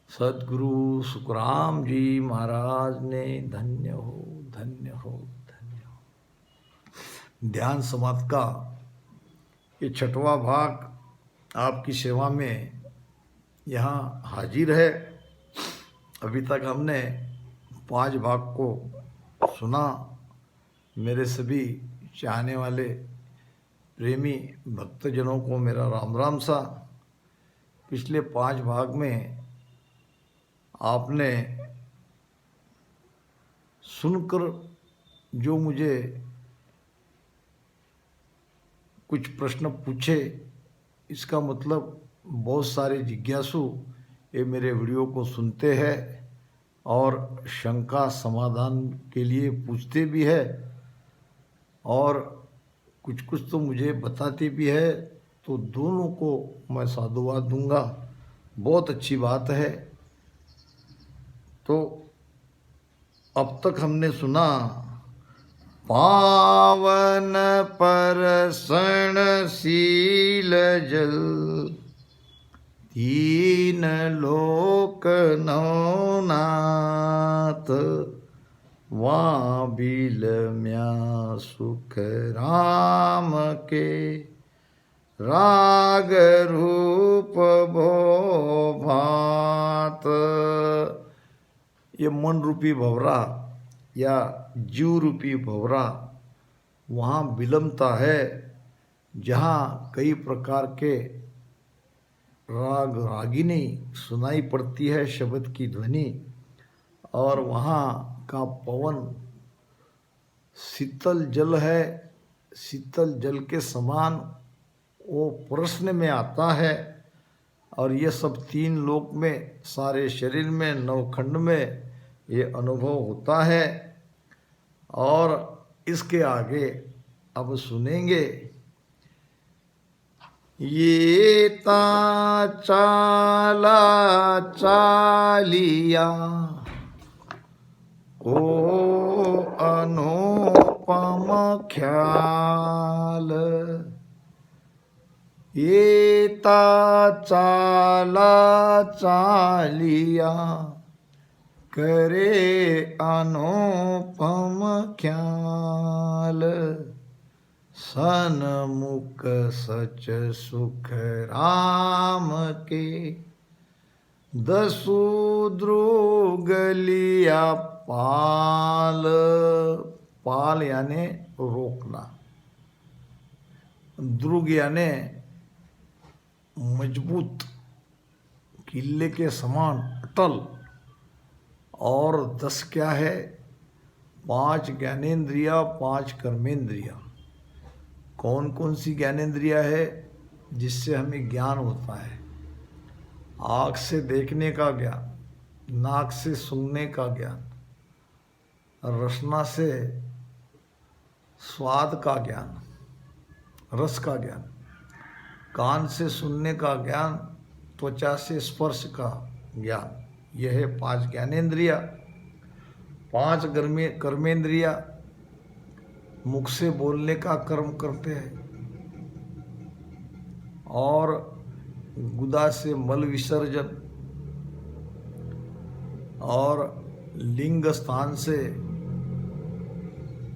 सदगुरु सुखराम जी महाराज ने धन्य हो धन्य हो धन्य हो। ध्यान समाधि का ये 6वां भाग आपकी सेवा में यहाँ हाजिर है। अभी तक हमने 5 भाग को सुना। मेरे सभी चाहने वाले प्रेमी भक्तजनों को मेरा राम राम सा। पिछले 5 भाग में आपने सुनकर जो मुझे कुछ प्रश्न पूछे, इसका मतलब बहुत सारे जिज्ञासु ये मेरे वीडियो को सुनते हैं और शंका समाधान के लिए पूछते भी है और कुछ कुछ तो मुझे बताते भी है। तो दोनों को मैं साधुवाद दूंगा, बहुत अच्छी बात है। तो अब तक हमने सुना पावन परसण शील जल तीन लोक नवनाथ वहाँ बिलम्या सुख राम के राग रूप भो भात। ये मन रूपी भंवरा या जीव रूपी भंवरा वहाँ विलमता है, जहाँ कई प्रकार के राग रागिनी सुनाई पड़ती है, शब्द की ध्वनि, और वहाँ का पवन शीतल जल है। शीतल जल के समान वो प्रश्न में आता है और ये सब 3 लोक में, सारे शरीर में, नवखंड में ये अनुभव होता है। और इसके आगे अब सुनेंगे ये ता चाला चालिया को अनुपम ख्याल। ये ता चाला चालिया करे अनुपम ख्याल। सन्मुख सच सुख राम के दसु द्रुगलिया पाल। पाल यानी रोकना, द्रुग यानी मजबूत, किले के समान अटल। और 10 क्या है? 5 ज्ञानेंद्रिया, 5 कर्मेंद्रिया। कौन कौन सी ज्ञानेंद्रिया है जिससे हमें ज्ञान होता है? आँख से देखने का ज्ञान, नाक से सूंघने का ज्ञान, रसना से स्वाद का ज्ञान, रस का ज्ञान, कान से सुनने का ज्ञान, त्वचा से स्पर्श का ज्ञान। यह है 5 ज्ञानेंद्रिया। 5 कर्मेंद्रिया मुख से बोलने का कर्म करते हैं और गुदा से मल विसर्जन और लिंग स्थान से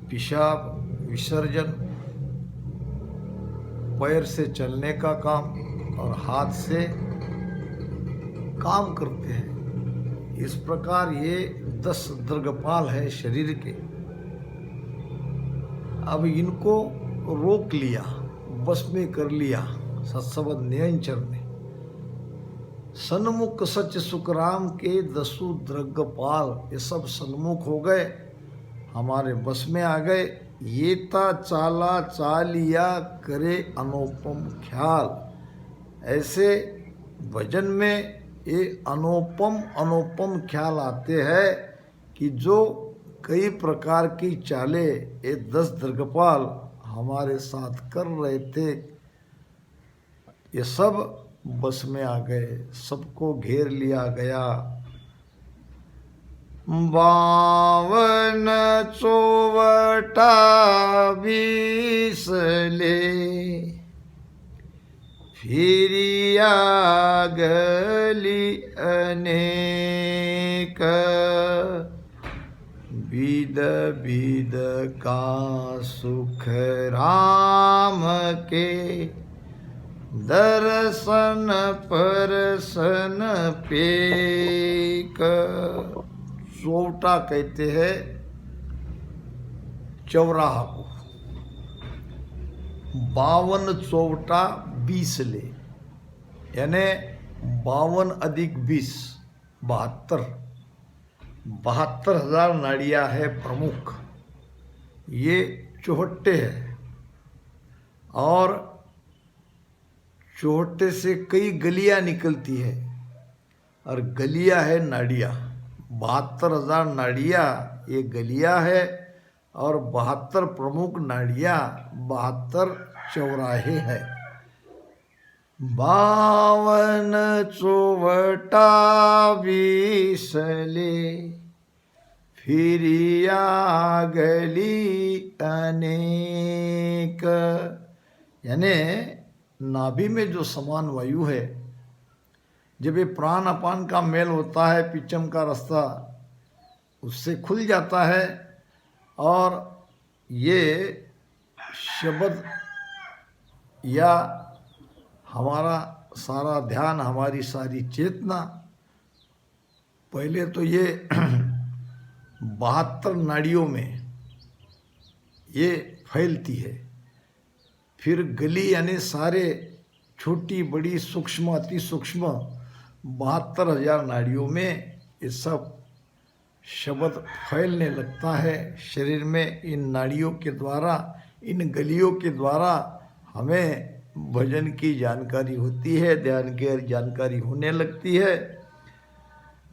पेशाब विसर्जन, पैर से चलने का काम और हाथ से काम करते हैं। इस प्रकार ये 10 दर्गपाल है शरीर के। अब इनको रोक लिया, बस में कर लिया सत्सबद नियंचर ने। सन्मुख सच सुखराम के 10 दर्गपाल ये सब सन्मुख हो गए, हमारे बस में आ गए। ये ता चाला चालिया करे अनुपम ख्याल। ऐसे भजन में ये अनुपम ख्याल आते हैं कि जो कई प्रकार की चाले ये 10 दर्गपाल हमारे साथ कर रहे थे, ये सब बस में आ गए, सबको घेर लिया गया। 52 चौवटा 20 ले फिरिया गली अनेक विध विध का सुख राम के दर्शन परसन पेक। चौवटा कहते हैं चौराहा को। 52 चौवटा 20 ले, यानी 52 अधिक 20 72। 72,000 नाड़ियाँ है प्रमुख, ये चौहट्टे है। और चौहट्टे से कई गलियाँ निकलती है, और गलियाँ है नाड़ियाँ। 72,000 नाड़ियाँ ये गलियाँ है, और 72 प्रमुख नाड़ियाँ 72 चौराहे हैं। 52 चौवटा 20 ले, फिरिया गली अनेक। यानी नाभि में जो समान वायु है, जब ये प्राण अपान का मेल होता है, पिचम का रास्ता उससे खुल जाता है, और ये शब्द या हमारा सारा ध्यान, हमारी सारी चेतना, पहले तो ये 72 नाड़ियों में ये फैलती है। फिर गली यानी सारे छोटी बड़ी सूक्ष्म अति सूक्ष्म 72,000 नाड़ियों में ये सब शब्द फैलने लगता है शरीर में। इन नाड़ियों के द्वारा, इन गलियों के द्वारा हमें भजन की जानकारी होती है, ध्यान की जानकारी होने लगती है।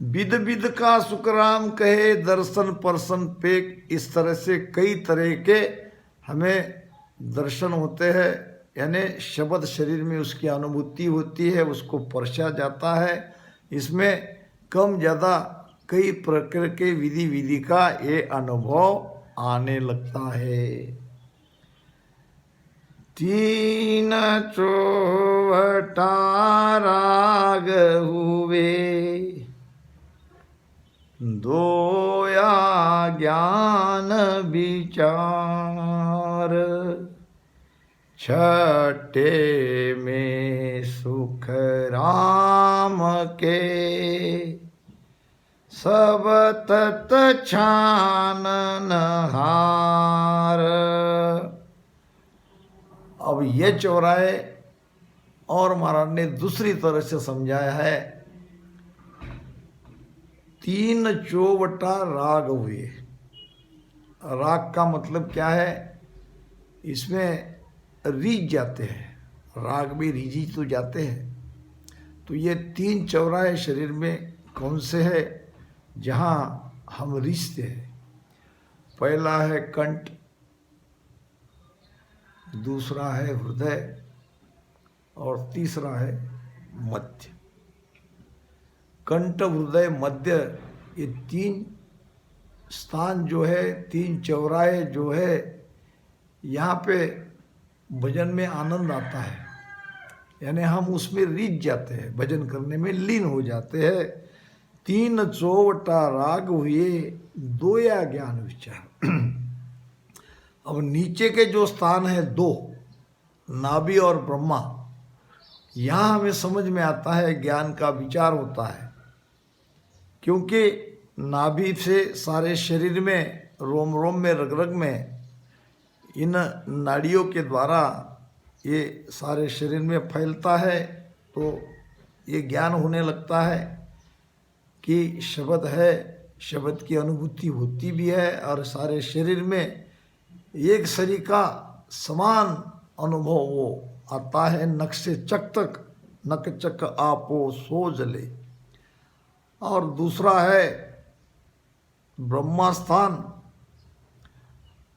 विध विध का सुखराम कहे दर्शन परसन पेक। इस तरह से कई तरह के हमें दर्शन होते हैं, यानी शब्द शरीर में उसकी अनुभूति होती है, उसको परसा जाता है। इसमें कम ज़्यादा कई प्रकार के विधि का ये अनुभव आने लगता है। 3 चौवटा राग हुए, 2 ज्ञान विचार, 6ठे में सुख राम के, सब तत छानन हार। अब ये चौराहे और महाराज ने दूसरी तरह से समझाया है। 3 चौवटा राग हुए। राग का मतलब क्या है? इसमें रीझ जाते हैं, राग में रीझी तो जाते हैं। तो ये 3 चौराहे शरीर में कौन से है जहाँ हम रीझते हैं? पहला है कंठ, दूसरा है हृदय, और तीसरा है मध्य। कंठ, हृदय, मध्य, ये 3 स्थान जो है, 3 चौराहे जो है, यहाँ पे भजन में आनंद आता है, यानी हम उसमें रीझ जाते हैं, भजन करने में लीन हो जाते हैं। 3 चौवटा राग हुए, 2 ज्ञान विचार। अब नीचे के जो स्थान है 2, नाभि और ब्रह्मा, यहाँ हमें समझ में आता है ज्ञान का विचार होता है। क्योंकि नाभि से सारे शरीर में, रोम रोम में, रग रग में, इन नाड़ियों के द्वारा ये सारे शरीर में फैलता है। तो ये ज्ञान होने लगता है कि शब्द है, शब्द की अनुभूति होती भी है, और सारे शरीर में एक शरीर का समान अनुभव वो आता है। नख से चक तक, नक चक आपो सो जले। और दूसरा है ब्रह्मा स्थान,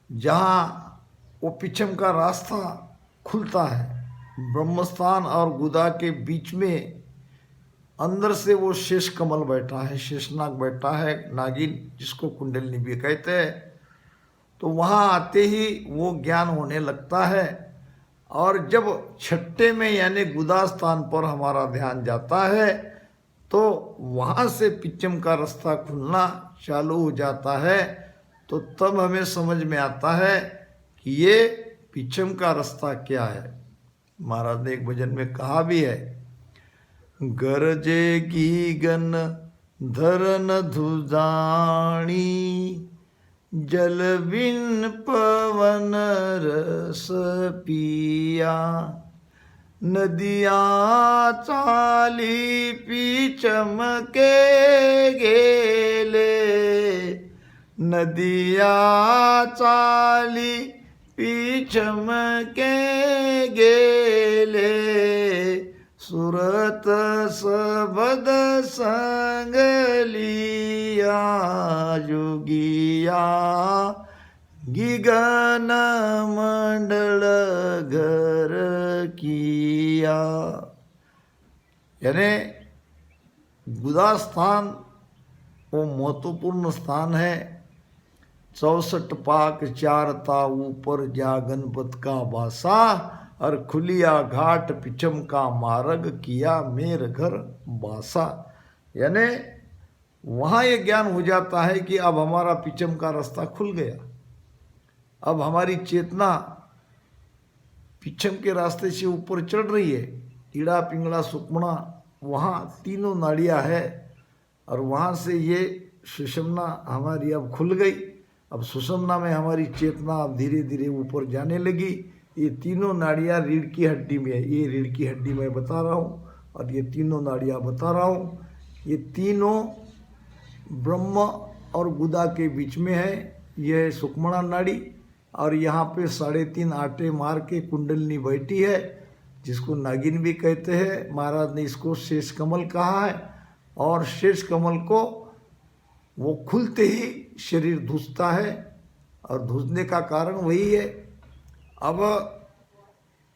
जहाँ वो पिछम का रास्ता खुलता है। ब्रह्म स्थान और गुदा के बीच में अंदर से वो शेष कमल बैठा है, शेषनाग बैठा है, नागिन जिसको कुंडलिनी भी कहते हैं। तो वहाँ आते ही वो ज्ञान होने लगता है। और जब छट्टे में यानी गुदा स्थान पर हमारा ध्यान जाता है तो वहाँ से पिच्चम का रास्ता खुलना चालू हो जाता है। तो तब हमें समझ में आता है कि ये पिच्चम का रास्ता क्या है। महाराज ने एक भजन में कहा भी है, गरजेगी गन धरन धुजाणी, जल बिन पवन रस पिया, नदियाँ चाली पिचम के गेले, नदियाँ चाली पिचम के गेले, सुरत सबद संग लिया, जोगिया गिगन मंडल घर किया। यानी गुदा स्थान वो महत्वपूर्ण स्थान है। 64 पाक चारता ऊपर जा गणपत का बासा, और खुलिया घाट पिछम का मार्ग किया मेर घर बासा। यानी वहाँ ये ज्ञान हो जाता है कि अब हमारा पिछम का रास्ता खुल गया, अब हमारी चेतना पिछम के रास्ते से ऊपर चढ़ रही है। ईड़ा पिंगला सुक्मणा वहाँ तीनों नाड़ियाँ है, और वहाँ से ये सुषुम्ना हमारी अब खुल गई। अब सुषुम्ना में हमारी चेतना अब धीरे धीरे ऊपर जाने लगी। ये तीनों नाड़ियाँ रीढ़ की हड्डी में है, ये रीढ़ की हड्डी मैं बता रहा हूँ, और ये तीनों नाड़ियाँ बता रहा हूँ। ये तीनों ब्रह्म और गुदा के बीच में है। यह सुक्मणा नाड़ी, और यहाँ पे 3.5 आटे मार के कुंडलनी बैठी है, जिसको नागिन भी कहते हैं। महाराज ने इसको शेष कमल कहा है, और शेष कमल को वो खुलते ही शरीर धुसता है, और धुसने का कारण वही है। अब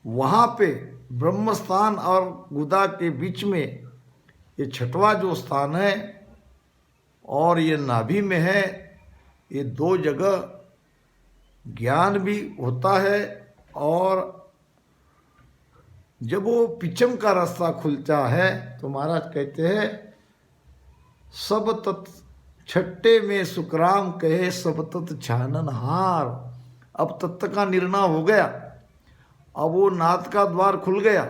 वहाँ पे ब्रह्म स्थान और गुदा के बीच में ये छठवां जो स्थान है, और ये नाभि में है। ये 2 जगह ज्ञान भी होता है, और जब वो पिछम का रास्ता खुलता है तो महाराज कहते हैं, सब तत् छट्टे में सुखराम कहे सब तत् छानन हार। अब तत्व का निर्णय हो गया, अब वो नाथ का द्वार खुल गया।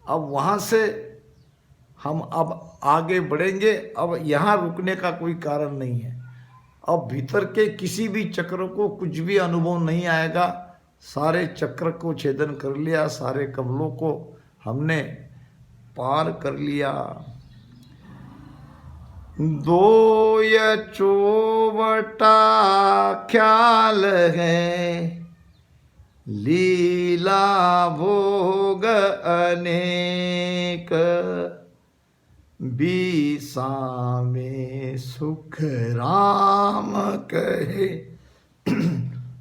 अब वहाँ से हम अब आगे बढ़ेंगे। अब यहाँ रुकने का कोई कारण नहीं है। अब भीतर के किसी भी चक्र को कुछ भी अनुभव नहीं आएगा। सारे चक्र को छेदन कर लिया, सारे कमलों को हमने पार कर लिया। 2 या चौबटा ख्याल है, लीला भोग अनेक, बीसा में सुख राम कहे,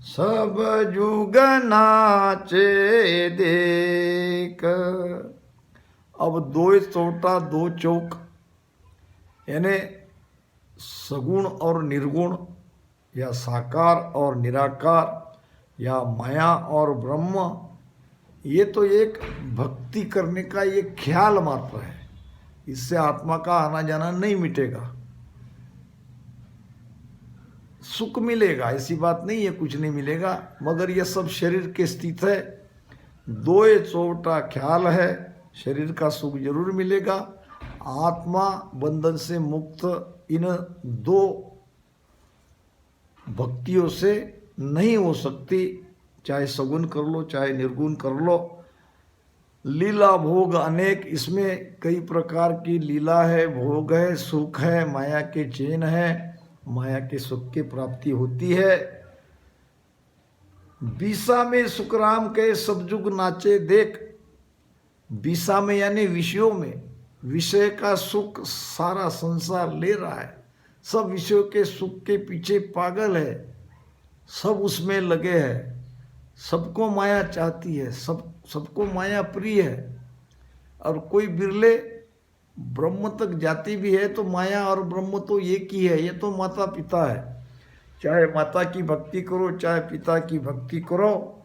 सब जुग नाचे देख। अब 2 चौटा 2 चौक, यानी सगुण और निर्गुण, या साकार और निराकार, या माया और ब्रह्म, ये तो एक भक्ति करने का एक ख्याल मात्र है। इससे आत्मा का आना जाना नहीं मिटेगा। सुख मिलेगा ऐसी बात नहीं है, कुछ नहीं मिलेगा, मगर यह सब शरीर के स्थित है। 2 चौटा ख्याल है, शरीर का सुख जरूर मिलेगा। आत्मा बंधन से मुक्त इन 2 भक्तियों से नहीं हो सकती, चाहे सगुण कर लो चाहे निर्गुण कर लो। लीला भोग अनेक, इसमें कई प्रकार की लीला है, भोग है, सुख है, माया के चैन है, माया के सुख की प्राप्ति होती है। बीसा में सुखराम के सब जुग नाचे देख। बीसा में यानी विषयों में, विषय का सुख सारा संसार ले रहा है। सब विषयों के सुख के पीछे पागल है, सब उसमें लगे हैं। सबको माया चाहती है, सबको माया प्रिय है। और कोई बिरले ब्रह्म तक जाती भी है तो माया और ब्रह्म तो एक ही है। ये तो माता पिता है, चाहे माता की भक्ति करो चाहे पिता की भक्ति करो,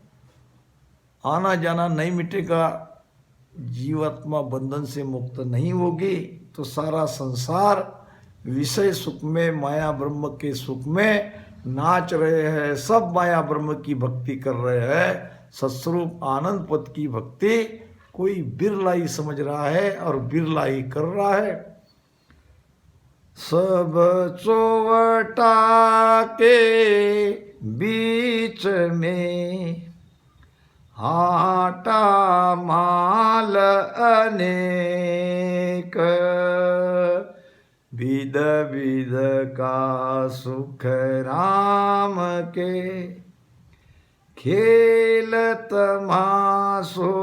आना जाना नहीं मिटेगा, जीवात्मा बंधन से मुक्त नहीं होगी, तो सारा संसार विषय सुख में, माया ब्रह्म के सुख में नाच रहे हैं। सब माया ब्रह्म की भक्ति कर रहे हैं। सत्स्वरूप आनंद पद की भक्ति कोई बिरला ही समझ रहा है और बिरला ही कर रहा है। सब चौवटा के बीच में हाटा माल अनेक, विध विध का सुख राम के, खेल तमाशो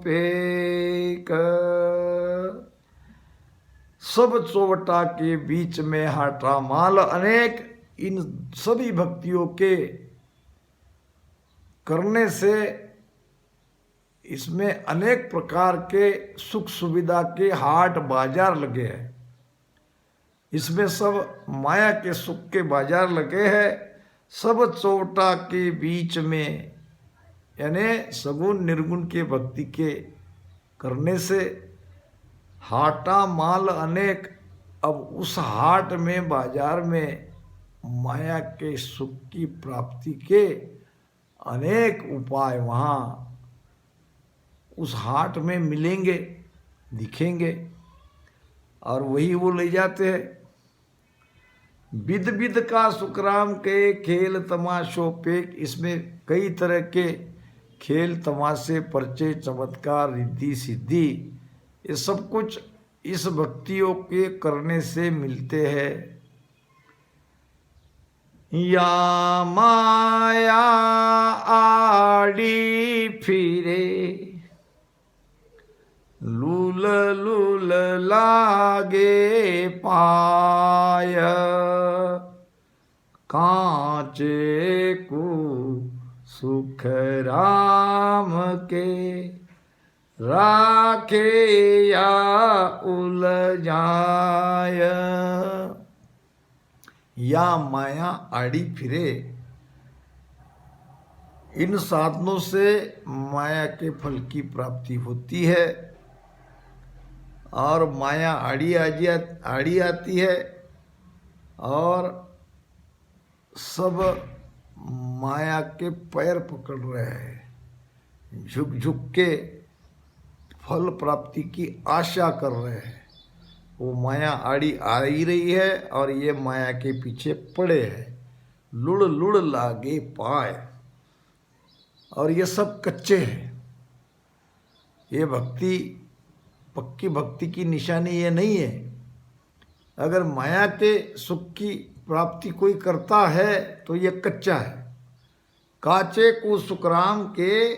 पेक। सब चौवटा के बीच में हाटा माल अनेक। इन सभी भक्तियों के करने से इसमें अनेक प्रकार के सुख सुविधा के हाट बाजार लगे हैं। इसमें सब माया के सुख के बाजार लगे हैं। सब चौवटा के बीच में यानी सगुण निर्गुण के भक्ति के करने से हाटा माल अनेक। अब उस हाट में बाजार में माया के सुख की प्राप्ति के अनेक उपाय वहाँ उस हाट में मिलेंगे, दिखेंगे, और वही वो ले जाते हैं। विध विध का सुखराम के, खेल तमाशो पेक। इसमें कई तरह के खेल तमाशे, पर्चे, चमत्कार, रिद्धि सिद्धि, ये सब कुछ इस भक्तियों के करने से मिलते हैं। या माया आड़ी फिरे, लूल लूल लागे पाय, कांचे को सुख राम के, राखे या उलझाय। या माया आड़ी फिरे, इन साधनों से माया के फल की प्राप्ति होती है और माया आड़ी आती है और सब माया के पैर पकड़ रहे हैं, झुक झुक के फल प्राप्ति की आशा कर रहे हैं। वो माया आड़ी आ ही रही है और ये माया के पीछे पड़े हैं। लुड़ लुड़ लागे पाए, और ये सब कच्चे हैं। ये भक्ति, पक्की भक्ति की निशानी ये नहीं है। अगर माया के सुख की प्राप्ति कोई करता है तो ये कच्चा है। काचे को सुखराम के,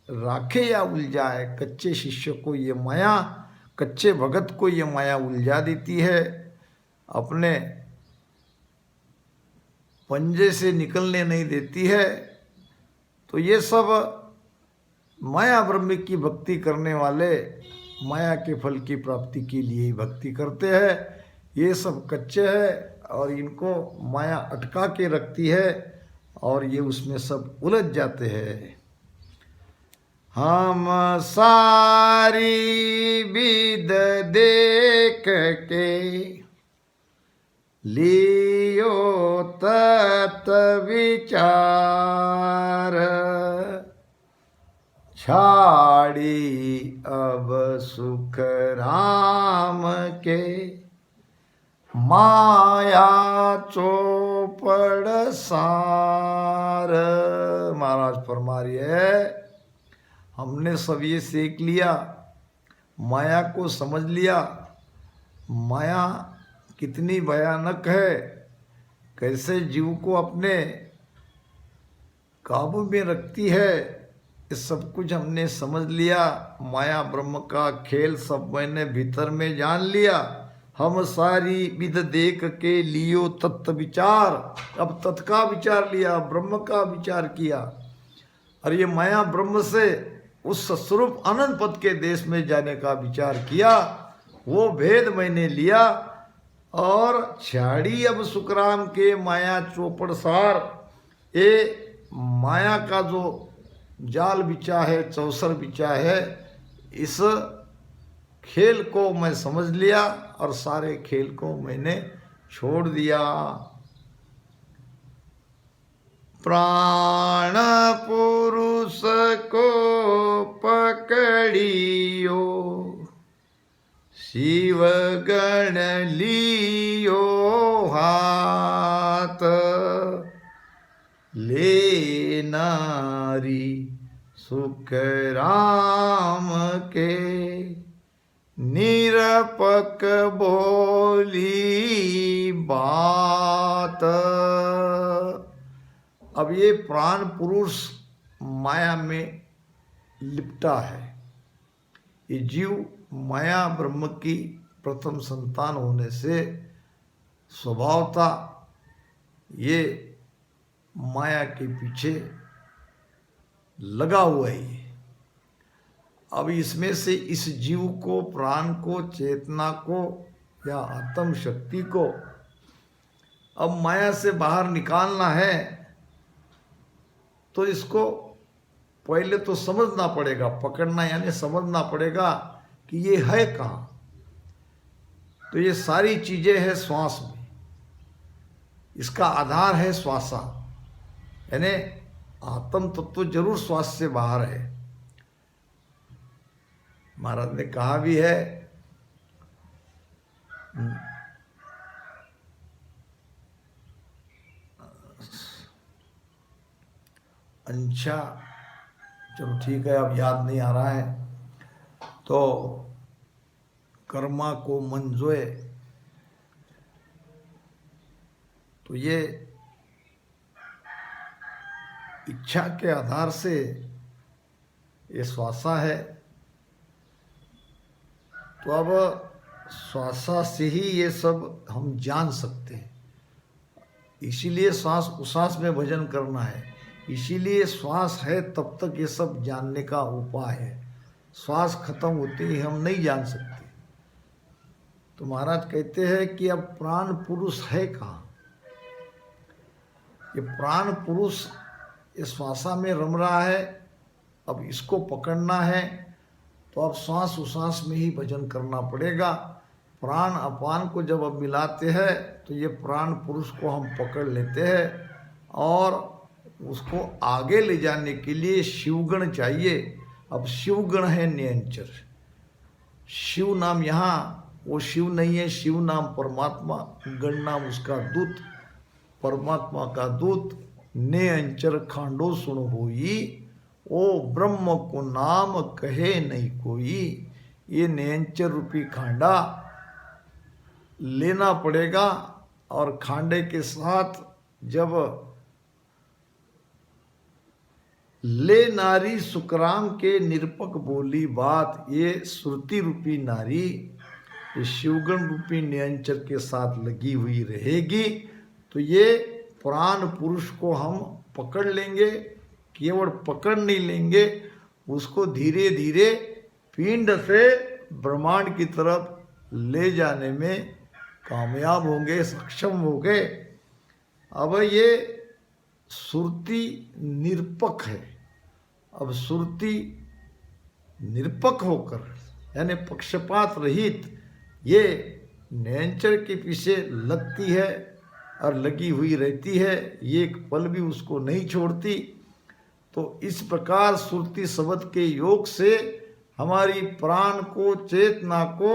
राखे या उलझाए। कच्चे शिष्य को ये माया, कच्चे भगत को ये माया उलझा देती है, अपने पंजे से निकलने नहीं देती है। तो ये सब माया ब्रह्म की भक्ति करने वाले माया के फल की प्राप्ति के लिए ही भक्ति करते हैं। ये सब कच्चे हैं और इनको माया अटका के रखती है और ये उसमें सब उलझ जाते हैं। हम सारी विध देख के, लियो तत् विचार, छाड़ी अब सुख राम के, माया चौपड़ सार। महाराज फरमा रही है, हमने सब ये सीख लिया, माया को समझ लिया। माया कितनी भयानक है, कैसे जीव को अपने काबू में रखती है, ये सब कुछ हमने समझ लिया। माया ब्रह्म का खेल सब मैंने भीतर में जान लिया। हम सारी विध देख के लियो तत्व विचार। अब तत् का विचार लिया, ब्रह्म का विचार किया, और ये माया ब्रह्म से उस स्वरूप अनंत पद के देश में जाने का विचार किया। वो भेद मैंने लिया और छाड़ी अब सुखराम के, माया चौपड़ सार। ये माया का जो जाल बिछा है, चौसर बिछा है, इस खेल को मैं समझ लिया और सारे खेल को मैंने छोड़ दिया। प्राण पुरुष को पकड़ियो, शिव गण लियो हाथ, ले नारी सुख राम के, निरपक बोली बात। अब ये प्राण पुरुष माया में लिपटा है। ये जीव माया ब्रह्म की प्रथम संतान होने से स्वभावता ये माया के पीछे लगा हुआ है। अब इसमें से इस जीव को, प्राण को, चेतना को या आत्म शक्ति को अब माया से बाहर निकालना है, तो इसको पहले तो समझना पड़ेगा। पकड़ना यानी समझना पड़ेगा कि ये है कहाँ। तो ये सारी चीजें हैं श्वास में, इसका आधार है श्वासा, यानी आत्म तत्व तो जरूर श्वास से बाहर है। महाराज ने कहा भी है, अच्छा चलो ठीक है, अब याद नहीं आ रहा है। तो कर्मा को मन जोए, तो ये इच्छा के आधार से ये श्वासा है। तो अब श्वासा से ही ये सब हम जान सकते हैं। इसीलिए श्वास उश्वास में भजन करना है, इसीलिए श्वास है तब तक ये सब जानने का उपाय है। श्वास खत्म होते ही हम नहीं जान सकते। तो महाराज कहते हैं कि अब प्राण पुरुष है कहाँ। ये प्राण पुरुष इस श्वासा में रम रहा है, अब इसको पकड़ना है। तो अब श्वास उश्वास में ही भजन करना पड़ेगा। प्राण अपान को जब अब मिलाते हैं तो ये प्राण पुरुष को हम पकड़ लेते हैं, और उसको आगे ले जाने के लिए शिवगण चाहिए। अब शिवगण है नियंचर। शिव नाम यहाँ वो शिव नहीं है, शिव नाम परमात्मा, गण नाम उसका दूत, परमात्मा का दूत। नियंचर खांडो सुन होई, ओ ब्रह्म को नाम कहे नहीं कोई। ये नियंचर रूपी खांडा लेना पड़ेगा, और खांडे के साथ जब ले नारी सुखराम के निरपक बोली बात, ये श्रुति रूपी नारी ये शिवगण रूपी नियंचर के साथ लगी हुई रहेगी। तो ये प्राण पुरुष को हम पकड़ लेंगे। केवल पकड़ नहीं लेंगे, उसको धीरे धीरे पिंड से ब्रह्मांड की तरफ ले जाने में कामयाब होंगे, सक्षम होंगे। अब ये सुरती निरपक है। अब सुरती निरपक होकर यानी पक्षपात रहित ये नियंचर के पीछे लगती है और लगी हुई रहती है, ये एक पल भी उसको नहीं छोड़ती। तो इस प्रकार सुरती शब्द के योग से हमारी प्राण को, चेतना को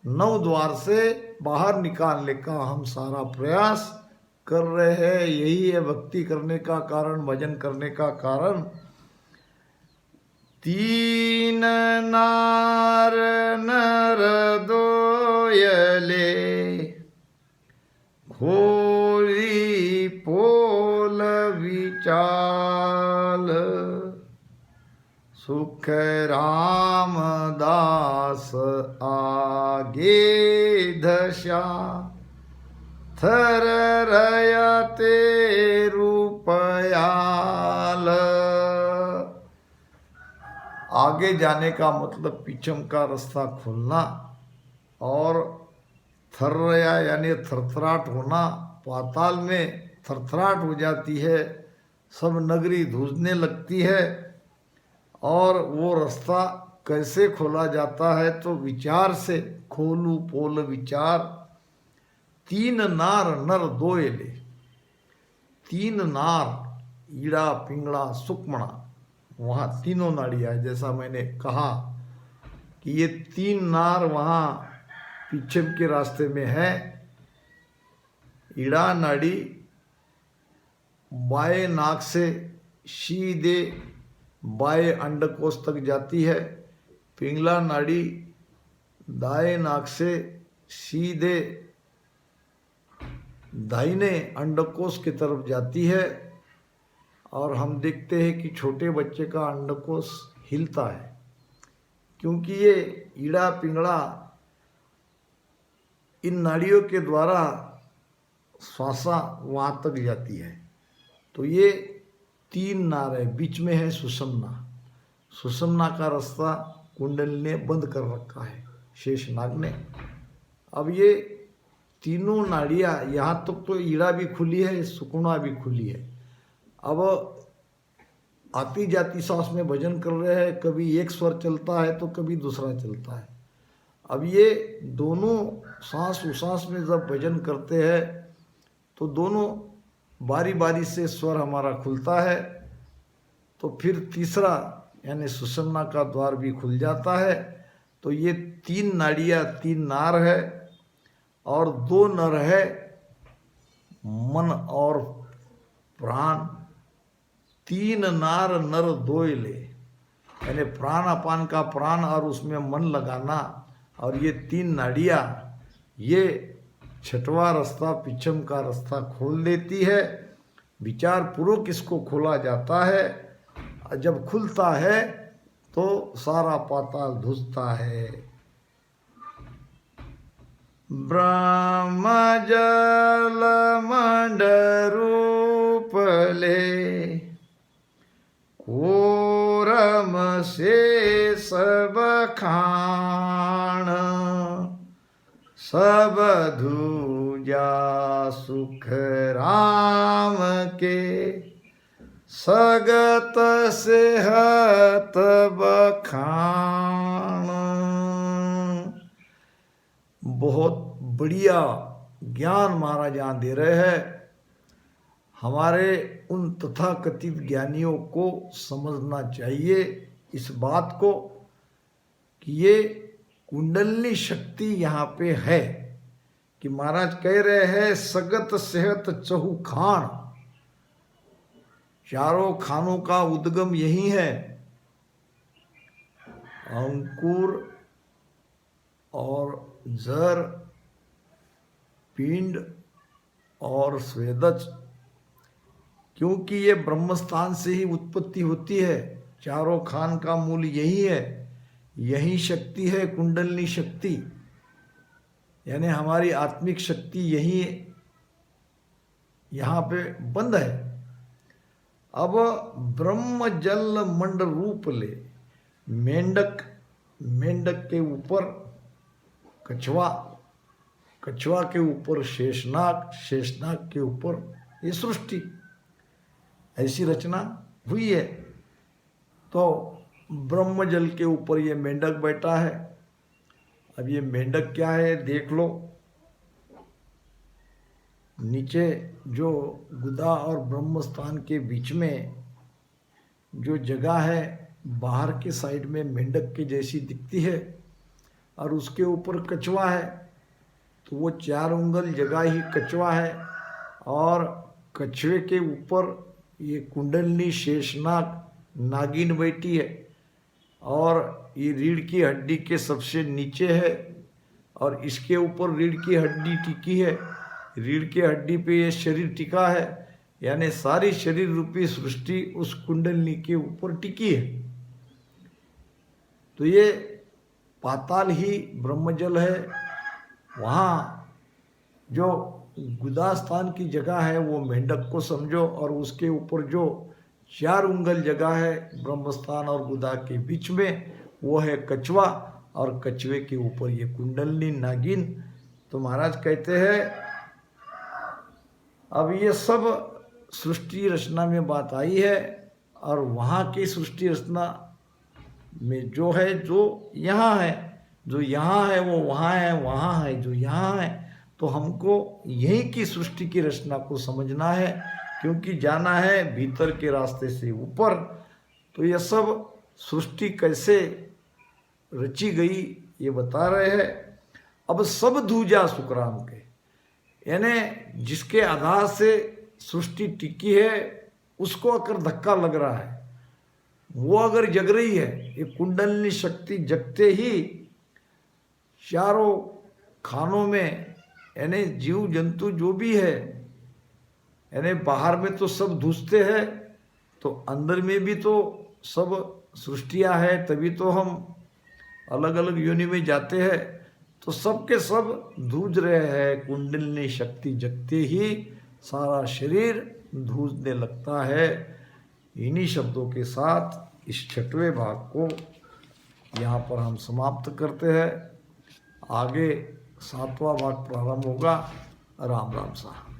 नौ द्वार से बाहर निकालने का हम सारा प्रयास कर रहे हैं। यही है भक्ति करने का कारण, भजन करने का कारण। तीन नार नर दोयले, खोली पोल विचाल, सुख रामदास आगे दशा, थर रयते रूपयाल। आगे जाने का मतलब पीछम का रास्ता खुलना, और थर्रया यानी थरथराट होना। पाताल में थरथराट हो जाती है, सब नगरी धूजने लगती है। और वो रास्ता कैसे खोला जाता है तो विचार से। खोलू पोल विचार, तीन नार नर दोयले। तीन नार ईड़ा पिंगला सुक्मणा, वहाँ तीनों नाड़ियाँ है। जैसा मैंने कहा कि ये तीन नार वहाँ पीछे के रास्ते में है। ईड़ा नाड़ी बाएं नाक से सीधे बाएं अंडकोश तक जाती है। पिंगला नाड़ी दाएं नाक से सीधे दाहिने अंडकोश की तरफ जाती है। और हम देखते हैं कि छोटे बच्चे का अंडकोश हिलता है, क्योंकि ये ईड़ा पिंगला इन नाड़ियों के द्वारा श्वासा वहाँ तक जाती है। तो ये तीन नार है, बीच में है सुषुम्ना। सुषुम्ना का रास्ता कुंडली ने बंद कर रखा है, शेषनाग ने। अब ये तीनों नाड़ियाँ, यहाँ तक तो ईड़ा भी खुली है, सुकुणा भी खुली है। अब आती जाती सांस में भजन कर रहे हैं, कभी एक स्वर चलता है तो कभी दूसरा चलता है। अब ये दोनों सांस उसांस में जब भजन करते हैं तो दोनों बारी बारी से स्वर हमारा खुलता है। तो फिर तीसरा यानी सुषुम्ना का द्वार भी खुल जाता है। तो ये तीन नाड़ियाँ, तीन नार है और दो नर है, मन और प्राण। तीन नार नर दोयले, यानी प्राण अपान का प्राण और उसमें मन लगाना। और ये तीन नाड़ियाँ ये छठवां रास्ता पिछम का रास्ता खोल देती है। विचार पूर्वक इसको खोला जाता है। जब खुलता है तो सारा पाताल धुसता है। ब्रह्म जल मंड रूप ले, कोरम से सब खाण। सब धूजा सुख राम के, सगत सेहत बखान। बहुत बढ़िया ज्ञान महाराज यहाँ दे रहे हैं। हमारे उन तथाकथित ज्ञानियों को समझना चाहिए इस बात को कि ये कुंडलनी शक्ति यहाँ पे है। कि महाराज कह रहे हैं सगत सेहत चहु खान, चारों खानों का उद्गम यही है। अंकुर और जर, पिंड और स्वेदज, क्योंकि ये ब्रह्मस्थान से ही उत्पत्ति होती है। चारों खान का मूल यही है, यही शक्ति है कुंडलनी शक्ति, यानी हमारी आत्मिक शक्ति यही यहाँ पे बंद है। अब ब्रह्म जल मंड रूप ले, मेंढक, मेंढक के ऊपर कछुआ, कछुआ के ऊपर शेषनाग, शेषनाग के ऊपर ये सृष्टि, ऐसी रचना हुई है। तो ब्रह्म जल के ऊपर ये मेंढक बैठा है। अब ये मेंढक क्या है देख लो। नीचे जो गुदा और ब्रह्म स्थान के बीच में जो जगह है, बाहर के साइड में मेंढक के जैसी दिखती है और उसके ऊपर कछुआ है। तो वो 4 उंगल जगह ही कछुआ है और कछुए के ऊपर ये कुंडलनी शेषनाग नागिन बैठी है और ये रीढ़ की हड्डी के सबसे नीचे है और इसके ऊपर रीढ़ की हड्डी टिकी है। रीढ़ की हड्डी पे ये शरीर टिका है, यानी सारी शरीर रूपी सृष्टि उस कुंडलनी के ऊपर टिकी है। तो ये पाताल ही ब्रह्मजल है। वहाँ जो गुदा स्थान की जगह है वो मेंढक को समझो और उसके ऊपर जो 4 उंगल जगह है ब्रह्मस्थान और गुदा के बीच में वो है कछुआ और कछुए के ऊपर ये कुंडलनी नागिन। तो महाराज कहते हैं अब ये सब सृष्टि रचना में बात आई है और वहाँ की सृष्टि रचना में जो है जो यहाँ है, जो यहाँ है वो वहाँ है, वहाँ है जो यहाँ है। तो हमको यहीं की सृष्टि की रचना को समझना है, क्योंकि जाना है भीतर के रास्ते से ऊपर। तो ये सब सृष्टि कैसे रची गई ये बता रहे हैं। अब सब दूजा सुखराम के, यानी जिसके आधार से सृष्टि टिकी है उसको अगर धक्का लग रहा है, वो अगर जग रही है, ये कुंडलिनी शक्ति जगते ही चारों खानों में, यानी जीव जंतु जो भी है, यानी बाहर में तो सब धुसते हैं, तो अंदर में भी तो सब सृष्टियाँ है, तभी तो हम अलग अलग योनि में जाते हैं। तो सब के सब धूज रहे हैं, कुंडलिनी शक्ति जगते ही सारा शरीर धूजने लगता है। इन्हीं शब्दों के साथ इस 6वें भाग को यहाँ पर हम समाप्त करते हैं। आगे 7वां भाग प्रारंभ होगा। राम राम साहब।